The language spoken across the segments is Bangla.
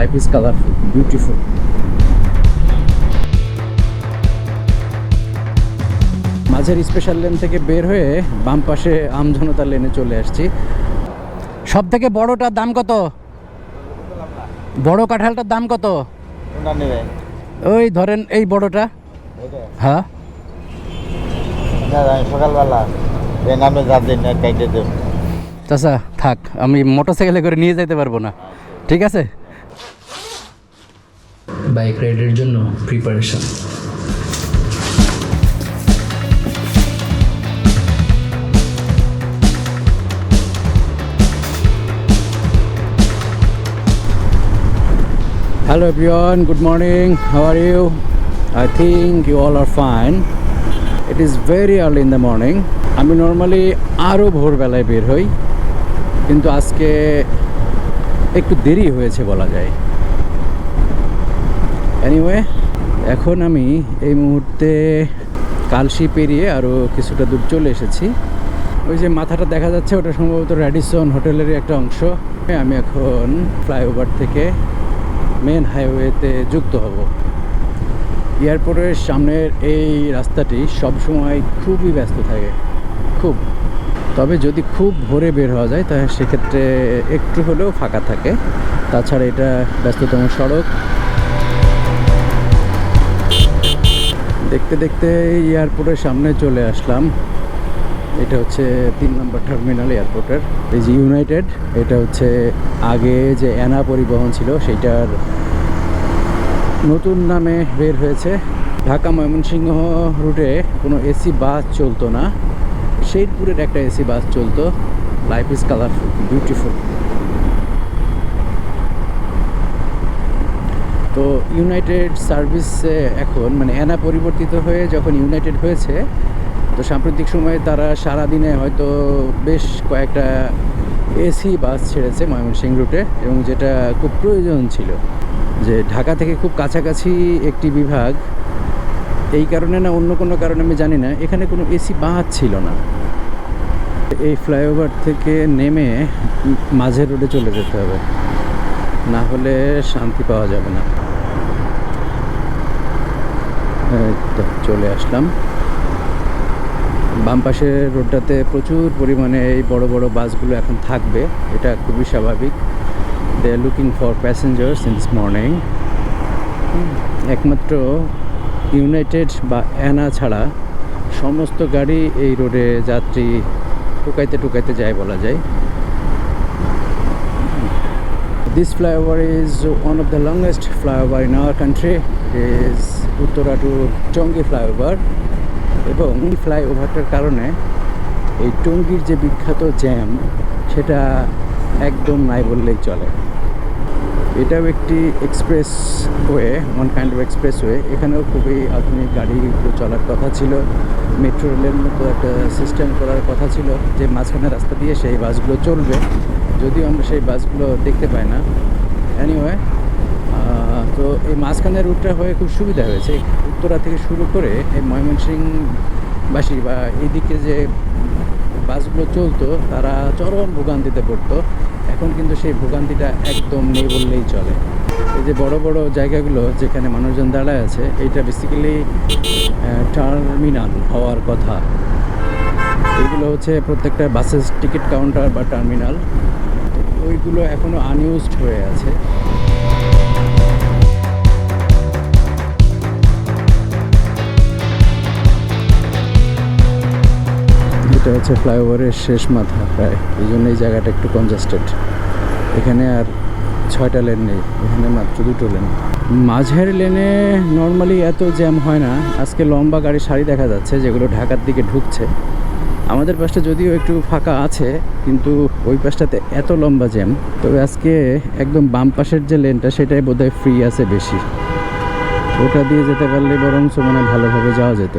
Life is colourful, beautiful. মাঝের স্পেশাল লেন থেকে বের হয়ে বাম পাশে আমজনতার লেনে চলে আসছি। সব থেকে বড়টার দাম কত? বড় কাঁঠালটার দাম কত? ওই ধরেন এই বড়টা। হ্যাঁ সকালবেলা চাচা থাক, আমি মোটরসাইকেলে করে নিয়ে যেতে পারবো না, ঠিক আছে? বাইক রাইডের জন্য preparation. Hello everyone, good morning. How are you? I think you all are fine. It is very early in the morning. আমি নর্মালি আরও ভোরবেলায় বের হই, কিন্তু আজকে একটু দেরি হয়েছে বলা যায়। এনিওয়ে, এখন আমি এই মুহূর্তে কালশি পেরিয়ে আরও কিছুটা দূর চলে এসেছি। ওই যে মাথাটা দেখা যাচ্ছে, ওটা সম্ভবত র্যাডিসন হোটেলেরই একটা অংশ। আমি এখন ফ্লাইওভার থেকে মেন হাইওয়েতে যুক্ত হব। এয়ারপোর্টের সামনের এই রাস্তাটি সবসময় খুবই ব্যস্ত থাকে, খুব। তবে যদি খুব ভোরে বের হওয়া যায় তাহলে সেক্ষেত্রে একটু হলেও ফাঁকা থাকে। তাছাড়া এটা ব্যস্ততম সড়ক। দেখতে দেখতে এয়ারপোর্টের সামনে চলে আসলাম। এটা হচ্ছে 3 নম্বর টার্মিনাল এয়ারপোর্টের। এই যে ইউনাইটেড, এটা হচ্ছে আগে যে অ্যানা পরিবহন ছিল সেইটার নতুন নামে বের হয়েছে। ঢাকা ময়মনসিংহ রুটে কোনো এসি বাস চলতো না, শেরপুরের একটা এসি বাস চলতো। Life is colourful, beautiful. তো ইউনাইটেড সার্ভিসে এখন মানে অ্যানা পরিবর্তিত হয়ে যখন ইউনাইটেড হয়েছে, তো সাম্প্রতিক সময়ে তারা সারাদিনে হয়তো বেশ কয়েকটা এসি বাস ছেড়েছে ময়মনসিংহ রুটে, এবং যেটা খুব প্রয়োজন ছিল। যে ঢাকা থেকে খুব কাছাকাছি একটি বিভাগ, এই কারণে না অন্য কোনো কারণে আমি জানি না, এখানে কোনো এসি বাস ছিল না। এই ফ্লাইওভার থেকে নেমে মাঝের রোডে চলে যেতে হবে, না হলে শান্তি পাওয়া যাবে না। তো চলে আসলাম। বাম পাশের রোডটাতে প্রচুর পরিমাণে এই বড় বড় বাসগুলো এখন থাকবে, এটা খুবই স্বাভাবিক। They are looking for passengers in this morning. একমাত্র ইউনাইটেড বা অ্যানা ছাড়া সমস্ত গাড়ি এই রোডে যাত্রী টুকাইতে টুকাইতে যায় বলা যায়। This flyover is one of the longest flyover in our country. It is Uttara to Tongi flyover. এবং এই ফ্লাইওভারটার কারণে এই টঙ্গীর যে বিখ্যাত জ্যাম, সেটা একদম নাই বললেই চলে। এটাও একটি express way, one kind of express way. এখানেও খুবই আধুনিক গাড়িগুলো চলার কথা ছিল, মেট্রো রেলের মতো একটা সিস্টেম করার কথা ছিল, যে মাঝখানে রাস্তা দিয়ে সেই বাসগুলো চলবে। যদিও আমরা সেই বাসগুলো দেখতে পাই না। এনিওয়ে, তো এই মাঝখানের রুটটা হয়ে খুব সুবিধা হয়েছে। উত্তরা থেকে শুরু করে এই ময়মনসিংহবাসী বা এইদিকে যে বাসগুলো চলতো তারা চরম ভোগান্তিতে পড়তো। এখন কিন্তু সেই ভোগান্তিটা একদম নেই বললেই চলে। এই যে বড় বড় জায়গাগুলো যেখানে মানুষজন দাঁড়ায় আছে, এইটা বেসিক্যালি টার্মিনাল হওয়ার কথা। এইগুলো হচ্ছে প্রত্যেকটা বাসের টিকিট কাউন্টার বা টার্মিনাল। ওইগুলো এখনও আনইউজড হয়ে আছে। এটা হচ্ছে ফ্লাইওভারের শেষ মাথা প্রায়, এই জন্য এই জায়গাটা একটু কনজাস্টেড। এখানে আর 6টা লেন নেই, এখানে মাত্র 2টো লেন। মাঝের লেনে নর্মালি এত জ্যাম হয় না। আজকে লম্বা গাড়ি সারি দেখা যাচ্ছে যেগুলো ঢাকার দিকে ঢুকছে। আমাদের পাশটা যদিও একটু ফাঁকা আছে, কিন্তু ওই পাশটাতে এত লম্বা জ্যাম। তবে আজকে একদম বাম পাশের যে লেনটা সেটাই বোধহয় ফ্রি আছে বেশি, ওটা দিয়ে যেতে পারলে বরঞ্চ মানে ভালোভাবে যাওয়া যেত।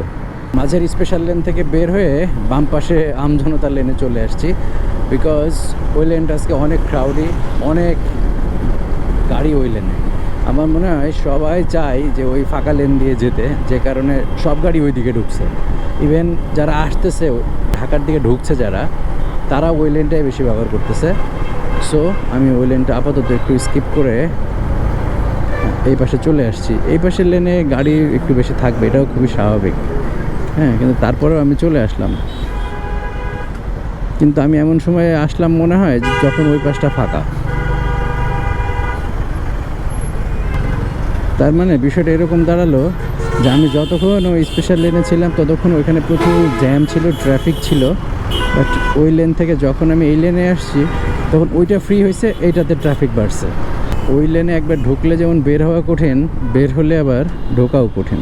মাঝের স্পেশাল লেন থেকে বের হয়ে বাম পাশে আমজনতার লেনে চলে আসছি, বিকজ ওই লেনটা আজকে অনেক ক্রাউডি, অনেক গাড়ি ওই লেনে। আমার মনে হয় সবাই চায় যে ওই ফাঁকা লেন দিয়ে যেতে, যে কারণে সব গাড়ি ওই দিকে ঢুকছে। ইভেন যারা আসতেছে ঢাকার দিকে ঢুকছে যারা, তারা ওই লেনটাই বেশি ব্যবহার করতেছে। সো আমি ওই লেনটা আপাতত একটু স্কিপ করে এই পাশে চলে আসছি। এই পাশের লেনে গাড়ি একটু বেশি থাকবে, এটাও খুবই স্বাভাবিক। হ্যাঁ, কিন্তু তারপরেও আমি চলে আসলাম। কিন্তু আমি এমন সময় আসলাম মনে হয় যখন ওই পাশটা ফাঁকা। তার মানে বিষয়টা এরকম দাঁড়ালো যে আমি যতক্ষণ ওই স্পেশাল লেনে ছিলাম ততক্ষণ ওইখানে প্রচুর জ্যাম ছিল, ট্রাফিক ছিল। বাট ওই লেন থেকে যখন আমি এই লেনে আসছি তখন ওইটা ফ্রি হয়েছে, এইটাতে ট্রাফিক বাড়ছে। ওই লেনে একবার ঢুকলে যেমন বের হওয়া কঠিন, বের হলে আবার ঢোকাও কঠিন।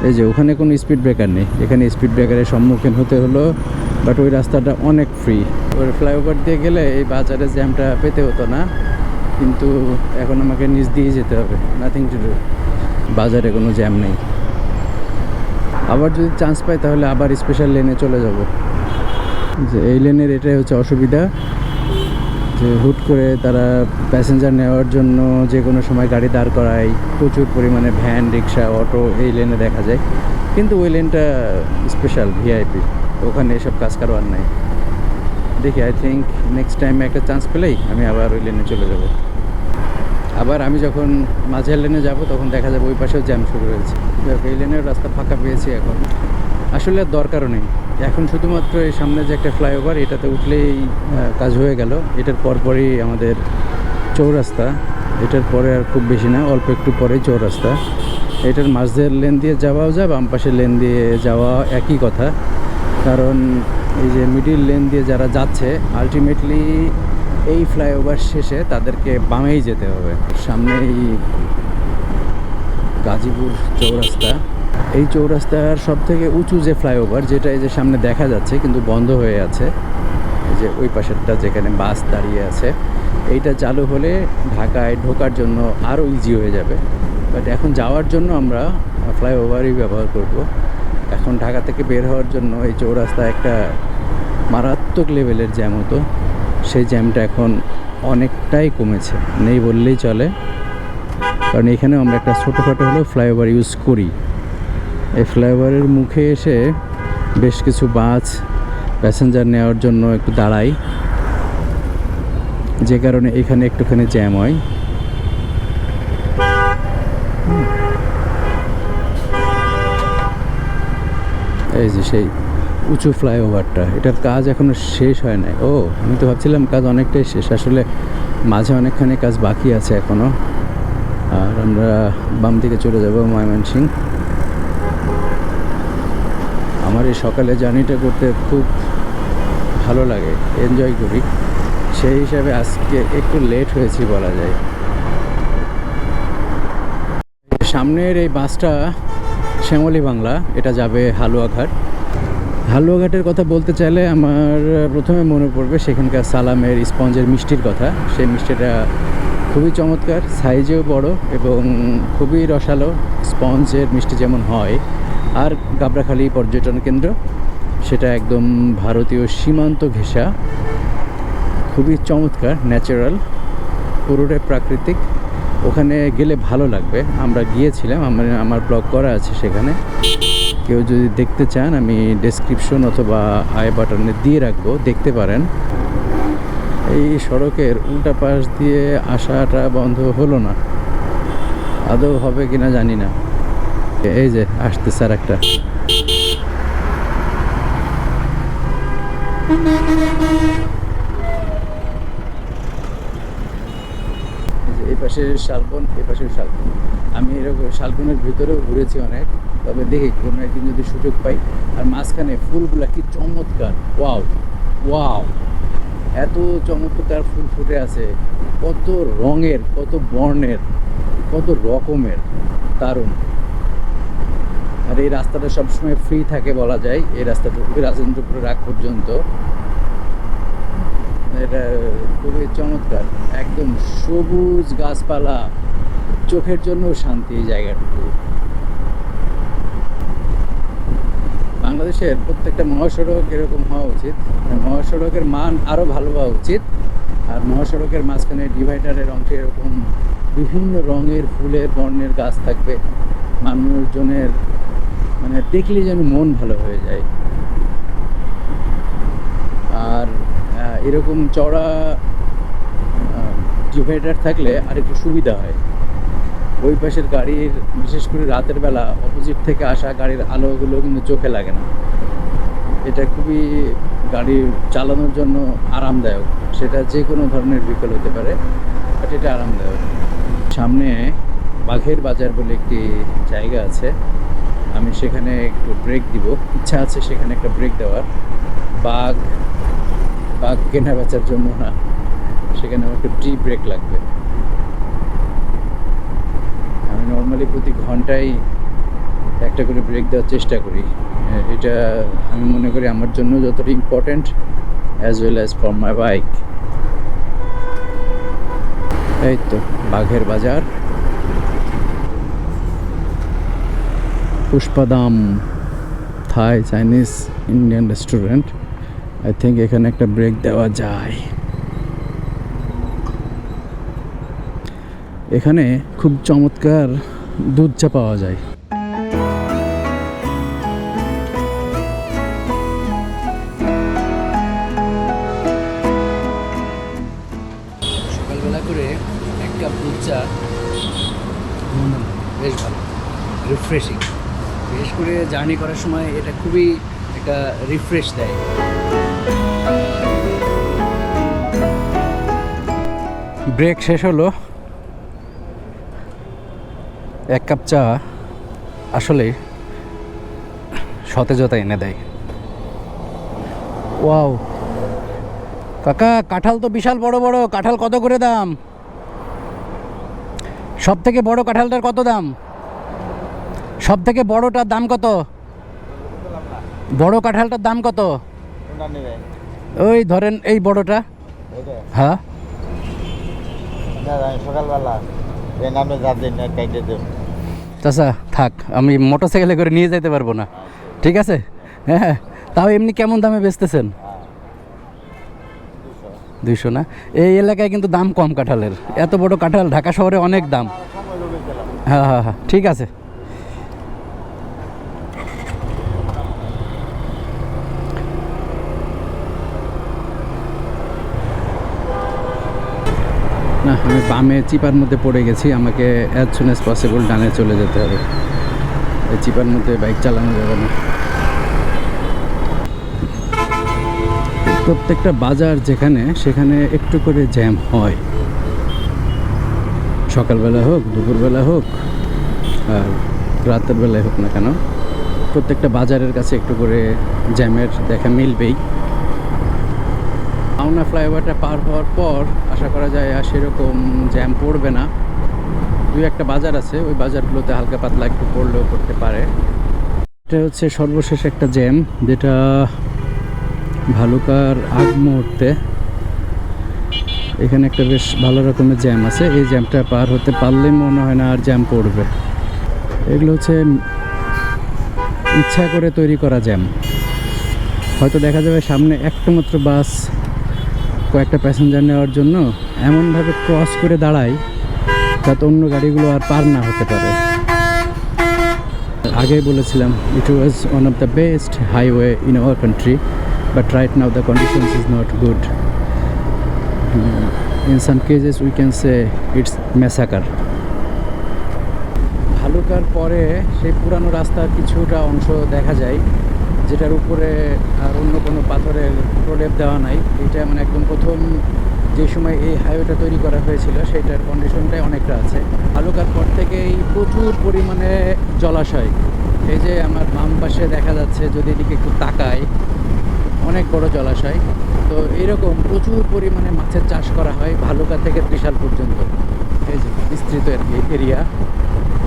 এই যে ওখানে কোনো স্পিড ব্রেকার নেই, এখানে স্পিড ব্রেকারের সম্মুখীন হতে হলো। বাট ওই রাস্তাটা অনেক ফ্রি। ওই ফ্লাইওভার দিয়ে গেলে এই বাজারে জ্যামটা পেতে হতো না, কিন্তু এখন আমাকে নিচ দিয়ে যেতে হবে। নাথিং টু ডু, বাজারে কোনো জ্যাম নেই। আবার যদি চান্স পাই তাহলে আবার স্পেশাল লেনে চলে যাব। যে এই লেনের এটাই হচ্ছে অসুবিধা, যে হুট করে তারা প্যাসেঞ্জার নেওয়ার জন্য যে কোনো সময় গাড়ি দাঁড় করায়। প্রচুর পরিমাণে ভ্যান, রিক্সা, অটো এই লেনে দেখা যায়। কিন্তু ওই লেনটা স্পেশাল, ভিআইপি, ওখানে এসব কাজ কারবার নাই। দেখি, আই থিঙ্ক নেক্সট টাইমে একটা চান্স পেলেই আমি আবার ওই লেনে চলে যাব। আবার আমি যখন মাঝের লেনে যাব তখন দেখা যাবে ওই পাশেও জ্যাম শুরু হয়েছে। এই লেনের রাস্তা ফাঁকা পেয়েছি এখন, আসলে আর দরকারও নেই। এখন শুধুমাত্র এই সামনে যে একটা ফ্লাইওভার, এটাতে উঠলেই কাজ হয়ে গেল। এটার পরপরই আমাদের চৌরাস্তা। এটার পরে আর খুব বেশি না, অল্প একটু পরেই চৌরাস্তা। এটার মাঝের লেন দিয়ে যাওয়াও যায়, বাম পাশের লেন দিয়ে যাওয়া একই কথা। কারণ এই যে মিডিল লেন দিয়ে যারা যাচ্ছে আলটিমেটলি এই ফ্লাইওভার শেষে তাদেরকে বামেই যেতে হবে। সামনেই গাজীপুর চৌরাস্তা। এই চৌরাস্তার সবথেকে উঁচু যে ফ্লাইওভার, যেটা এই যে সামনে দেখা যাচ্ছে কিন্তু বন্ধ হয়ে আছে, এই যে ওই পাশেরটা যেখানে বাস দাঁড়িয়ে আছে, এইটা চালু হলে ঢাকায় ঢোকার জন্য আরও ইজি হয়ে যাবে। বাট এখন যাওয়ার জন্য আমরা ফ্লাইওভারই ব্যবহার করব। এখন ঢাকা থেকে বের হওয়ার জন্য এই চৌরাস্তা একটা মারাত্মক লেভেলের জ্যাম হতো, সেই জ্যামটা এখন অনেকটাই কমেছে, নেই বললেই চলে। কারণ এখানেও আমরা একটা ছোটোখাটো হলেও ফ্লাইওভার ইউজ করি। এই ফ্লাইওভারের মুখে এসে বেশ কিছু বাস প্যাসেঞ্জার নেওয়ার জন্য একটু দাঁড়াই, যে কারণে এখানে একটুখানি জ্যাম হয়। এই যে সেই উঁচু ফ্লাইওভারটা, এটার কাজ এখনও শেষ হয় নাই। ও, আমি তো ভাবছিলাম কাজ অনেকটাই শেষ, আসলে মাঝে অনেকখানি কাজ বাকি আছে এখনও। আর আমরা বাম দিকে চলে যাব ময়মনসিংহ। আমার এই সকালে জার্নিটা করতে খুব ভালো লাগে, এনজয় করি। সেই হিসাবে আজকে একটু লেট হয়েছি বলা যায়। সামনের এই বাসটা শ্যামলী বাংলা, এটা যাবে হালুয়াঘাট। হালুয়াঘাটের কথা বলতে চাইলে আমার প্রথমে মনে পড়বে সেখানকার সালামের স্পঞ্জের মিষ্টির কথা। সেই মিষ্টিটা খুবই চমৎকার, সাইজেও বড় এবং খুবই রসালো। স্পঞ্জের মিষ্টি যেমন হয়। আর গাবড়াখালী পর্যটন কেন্দ্র, সেটা একদম ভারতীয় সীমান্ত ঘেঁষা, খুবই চমৎকার, ন্যাচারাল, পুরোটাই প্রাকৃতিক। ওখানে গেলে ভালো লাগবে। আমরা গিয়েছিলাম, আমার ব্লগ করা আছে সেখানে। কেউ যদি দেখতে চান আমি ডেসক্রিপশন অথবা আই বাটনে দিয়ে রাখবো, দেখতে পারেন। এই সড়কের উল্টা পাশ দিয়ে আসাটা বন্ধ হলো না, আদৌ হবে কিনা জানি না। এই যে আসতেছে আর একটা। এই পাশে শালবন, এই পাশে শালবন। আমি এরকম শালবনের ভিতরেও ঘুরেছি অনেক, তবে দেখি কোনো একদিন যদি সুযোগ পাই। আর মাঝখানে ফুলগুলা কি চমৎকার, ওয়াও ওয়াও, এত চমৎকার ফুল ফুটে আছে, কত রঙের, কত বর্ণের, কত রকমের, দারুণ। আর এই রাস্তাটা সবসময় ফ্রি থাকে বলা যায়, এই রাস্তাটা রাজেন্দ্রপুরের আগ পর্যন্ত। এটা খুবই চমৎকার, একদম সবুজ গাছপালা, চোখের জন্য শান্তি এই জায়গাটুকু। বাংলাদেশের প্রত্যেকটা মহাসড়ক এরকম হওয়া উচিত, মহাসড়কের মান আরও ভালো হওয়া উচিত। আর মহাসড়কের মাঝখানে ডিভাইডারের অংশে এরকম বিভিন্ন রঙের ফুলের বর্ণের গাছ থাকবে, মানুষজনের মানে দেখলে যেন মন ভালো হয়ে যায়। আর এরকম চড়া ডিভাইডার থাকলে আর একটু সুবিধা হয়। ওই পাশের গাড়ির, বিশেষ করে রাতের বেলা অপোজিট থেকে আসা গাড়ির আলোগুলো কিন্তু চোখে লাগে না। এটা খুবই গাড়ি চালানোর জন্য আরামদায়ক। সেটা যে কোনো ধরনের ভেহিকল হতে পারে, বাট এটা আরামদায়ক। সামনে বাঘের বাজার বলে একটি জায়গা আছে, আমি সেখানে একটু ব্রেক দিব, ইচ্ছা আছে সেখানে একটা ব্রেক দেওয়ার। বাঘ কেনা বেচার জন্য না, সেখানে আমার একটু টি ব্রেক লাগবে। আমি নর্মালি প্রতি ঘন্টায় একটা করে ব্রেক দেওয়ার চেষ্টা করি। এটা আমি মনে করি আমার জন্য যতটা important as well as for my bike. এই তো বাঘের বাজার, পুষ্পাদাম Thai Chinese Indian restaurant. I think এখানে একটা ব্রেক দেওয়া যায়। এখানে খুব চমৎকার দুধ চা পাওয়া যায়। সকালবেলা করে এক কাপ দুধ চা বেশ ভালো, রিফ্রেশিং। বিশেষ করে জার্নি করার সময় এটা খুবই একটা রিফ্রেশ দেয়। ব্রেক শেষ হলো, এক কাপ চা আসলে সতেজতা এনে দেয়। ওয়াও কাকা, কাঁঠাল তো বিশাল বড় বড়। কাঁঠাল কত করে দাম? সব থেকে বড় কাঁঠালটার কত দাম? সব থেকে বড়টার দাম কত? বড় কাঁঠালটার দাম কত? ওই ধরেন এই বড়টা। হ্যাঁ সকালবেলা চাচা থাক, আমি মোটরসাইকেলে করে নিয়ে যেতে পারবো না। ঠিক আছে, হ্যাঁ। তাও এমনি কেমন দামে বেচতেছেন? 200 না? এই এলাকায় কিন্তু দাম কম কাঁঠালের। এত বড় কাঁঠাল ঢাকা শহরে অনেক দাম। হ্যাঁ হ্যাঁ হ্যাঁ, ঠিক আছে। না, আমি বামে চিপার মধ্যে পড়ে গেছি। আমাকে অ্যাজ সুন অ্যাজ পসিবল ডানে চলে যেতে হবে। এই চিপার মধ্যে বাইক চালানো যাবে না। প্রত্যেকটা বাজার যেখানে সেখানে একটু করে জ্যাম হয়, সকালবেলা হোক, দুপুরবেলা হোক, আর রাতের বেলায় হোক না কেন, প্রত্যেকটা বাজারের কাছে একটু করে জ্যামের দেখা মিলবেই। পাওনা ফ্লাইওভারটা পার হওয়ার পর আশা করা যায় আর সেরকম জ্যাম পড়বে না। দুই একটা বাজার আছে, ওই বাজারগুলোতে হালকা পাতলা একটু পড়লেও পড়তে পারে। এটা হচ্ছে সর্বশেষ একটা জ্যাম, যেটা ভালুকার আগ মুহূর্তে। এখানে একটা বেশ ভালো রকমের জ্যাম আছে। এই জ্যামটা পার হতে পারলে মনে হয় না আর জ্যাম পড়বে। এগুলো হচ্ছে ইচ্ছা করে তৈরি করা জ্যাম। হয়তো দেখা যাবে সামনে একটা মাত্র বাস কয়েকটা প্যাসেঞ্জার নেওয়ার জন্য এমনভাবে ক্রস করে দাঁড়ায় যাতে অন্য গাড়িগুলো আর পার না হতে পারে। আগেই বলেছিলাম it was one of the best highway in our country, but right now the conditions is not good. In some cases we can say it's massacre. ভালুকার পরে সেই পুরানো রাস্তার কিছুটা অংশ দেখা যায়, যেটার উপরে আর অন্য কোনো পাথরের প্রলেপ দেওয়া নাই। এটা মানে একদম প্রথম যে সময় এই হাইওয়েটা তৈরি করা হয়েছিল সেটার কন্ডিশনটাই অনেকটা আছে। ভালুকার পর থেকেই প্রচুর পরিমাণে জলাশয়। এই যে আমার বাম পাশে দেখা যাচ্ছে, যদি এদিকে একটু তাকাই, অনেক বড় জলাশয়। তো এরকম প্রচুর পরিমাণে মাছের চাষ করা হয় ভালুকা থেকে ত্রিশাল পর্যন্ত। এই যে বিস্তৃত এরিয়া,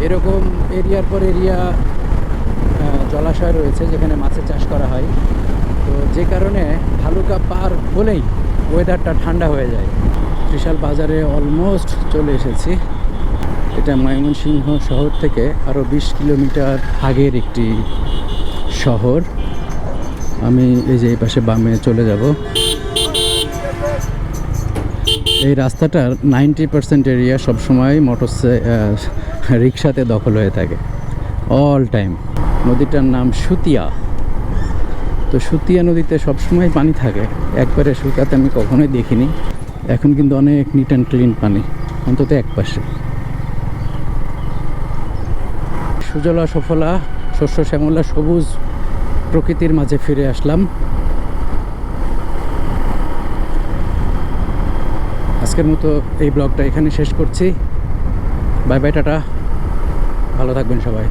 এরকম এরিয়ার পর এরিয়া জলাশয় রয়েছে যেখানে মাছের চাষ করা হয়। তো যে কারণে ভালুকা পার হলেই ওয়েদারটা ঠান্ডা হয়ে যায়। ত্রিশাল বাজারে অলমোস্ট চলে এসেছি। এটা ময়মনসিংহ শহর থেকে আরও 20 কিলোমিটার আগের একটি শহর। আমি এই যে এই পাশে বামে চলে যাব। এই রাস্তাটার 90% এরিয়া সবসময় রিক্সাতে দখল হয়ে থাকে, অল টাইম। নদীটার নাম সুতিয়া। তো সুতিয়া নদীতে সবসময় পানি থাকে, একবারে শুকাতে আমি কখনোই দেখিনি। এখন কিন্তু অনেক নিট অ্যান্ড ক্লিন পানি, অন্তত এক পাশে। সুজলা সফলা শস্য শ্যামলা সবুজ প্রকৃতির মাঝে ফিরে আসলাম। আজকের মতো এই ব্লগটা এখানে শেষ করছি। বাই বাই, টাটা, ভালো থাকবেন সবাই।